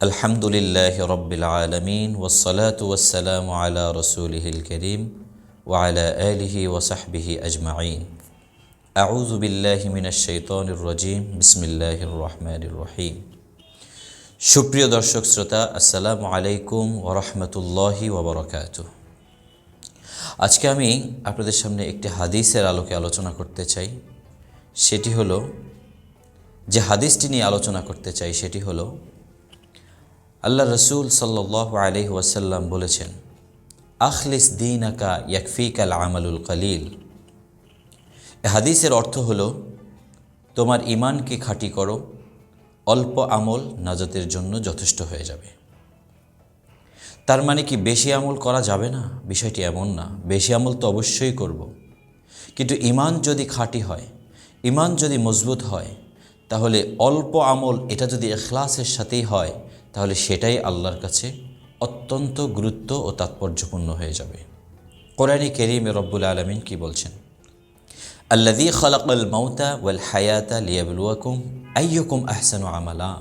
আলহামদুলিল্লাহ রব্বিল আলামিন ওয়াসসালাতু ওয়াসসালামু আলা রাসূলিহিল কারীম ওয়া আলা আলিহি ওয়া সাহবিহি আজমাইন। আউযু বিল্লাহি মিনাশ শাইতানির রাজীম। বিসমিল্লাহির রহমানির রহিম। সুপ্রিয় দর্শক শ্রোতা, আসসালামু আলাইকুম ওয়া রাহমাতুল্লাহি ওয়া বারাকাতুহু। আজকে আমি আপনাদের সামনে একটি হাদিসের আলোকে আলোচনা করতে চাই। সেটি হলো, যে হাদিসটি নিয়ে আলোচনা করতে চাই সেটি হলো, আল্লাহ রসুল সাল্লাল্লাহু আলাইহি ওয়াসাল্লাম বলেছেন, আখলিস দীনাকা ইয়াকফিকাল আমালুল কলিল। এ হাদিসের অর্থ হলো, তোমার ঈমানকে খাঁটি করো, অল্প আমল নাজাতের জন্য যথেষ্ট হয়ে যাবে। তার মানে কি বেশি আমল করা যাবে না? বিষয়টি এমন না। বেশি আমল তো অবশ্যই করব, কিন্তু ঈমান যদি খাঁটি হয়, ঈমান যদি মজবুত হয়, তাহলে অল্প আমল এটা যদি ইখলাসের সাথেই হয়, তাহলে সেটাই আল্লাহর কাছে অত্যন্ত গুরুত্ব ও তাৎপর্যপূর্ণ হয়ে যাবে। কোরআনে কারীমে রব্বুল আলামিন কি বলছেন? আল্লাযী খালাকাল মাউতা ওয়াল হায়াতা লিয়াবলুয়াকুম আইয়ুকুম আহসানু আমালা।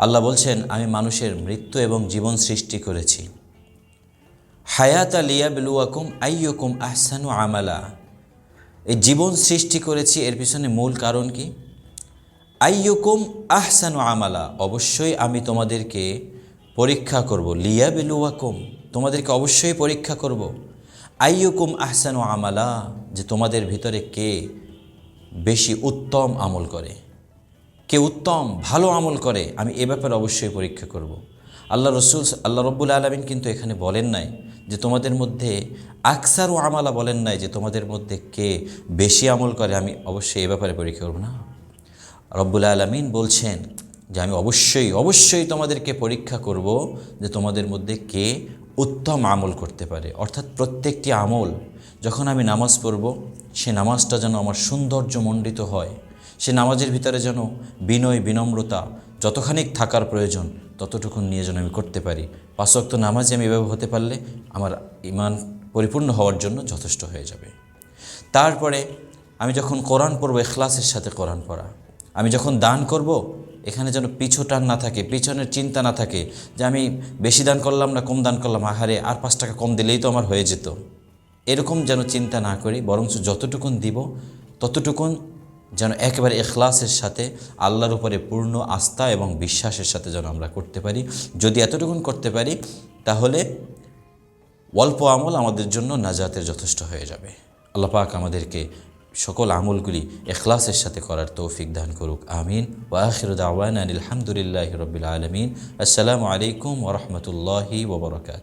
আল্লাহ বলছেন, আমি মানুষের মৃত্যু এবং জীবন সৃষ্টি করেছি। হায়াতা লিয়াবলুয়াকুম আইয়ুকুম আহসানু আমালা। এই জীবন সৃষ্টি করেছি, এর পিছনে মূল কারণ কি? আইয়ুকুম আহসানু আমালা, অবশ্যই আমি তোমাদেরকে পরীক্ষা করব। লিয়াবলুয়াকুম, তোমাদেরকে অবশ্যই পরীক্ষা করব। আইয়ুকুম আহসানু আমালা, যে তোমাদের ভিতরে কে বেশি উত্তম আমল করে, কে উত্তম ভালো আমল করে, আমি এ ব্যাপারে অবশ্যই পরীক্ষা করব। আল্লাহ রব্বুল আলামিন কিন্তু এখানে বলেন নাই যে তোমাদের মধ্যে আকসারু আমালা, বলেন নাই যে তোমাদের মধ্যে কে বেশি আমল করে, আমি অবশ্যই এ ব্যাপারে পরীক্ষা করব না। রব্বুল আলামিন বলছেন যে আমি অবশ্যই তোমাদেরকে পরীক্ষা করব যে তোমাদের মধ্যে কে উত্তম আমল করতে পারে। অর্থাৎ প্রত্যেকটি আমল, যখন আমি নামাজ পড়ব, সে নামাজটা যেন আমার সৌন্দর্যমণ্ডিত হয়, সে নামাজের ভিতরে যেন বিনয় বিনম্রতা যতখানি থাকার প্রয়োজন ততটুকু নিয়ে যেন আমি করতে পারি। 5 ওয়াক্ত নামাজে আমি এভাবে হতে পারলে আমার ঈমান পরিপূর্ণ হওয়ার জন্য যথেষ্ট হয়ে যাবে। তারপরে আমি যখন কোরআন পড়ব, ইখলাসের সাথে কোরআন পড়া। আমি যখন দান করব, এখানে যেন পিছুটান না থাকে, পিছনের চিন্তা না থাকে যে আমি বেশি দান করলাম না কম দান করলাম, আহারে আর 5 টাকা কম দিলেই তো আমার হয়ে যেত, এরকম যেন চিন্তা না করি। বরঞ্চ যতটুকুন দিব ততটুকুন যেন একেবারে ইখলাসের সাথে আল্লাহর উপরে পূর্ণ আস্থা এবং বিশ্বাসের সাথে যেন আমরা করতে পারি। যদি এতটুকুন করতে পারি, তাহলে অল্প আমল আমাদের জন্য নাজাতের যথেষ্ট হয়ে যাবে। আল্লাহ পাক আমাদেরকে সকল আমলগুলি ইখলাসের সাথে করার তৌফিক দান করুক। আমিন। ওয়া আখিরু দাওয়ানা আলহামদুলিল্লাহি রাব্বিল আলামিন। আসসালামু আলাইকুম ওয়া রাহমাতুল্লাহি ওয়া বারাকাতুহু।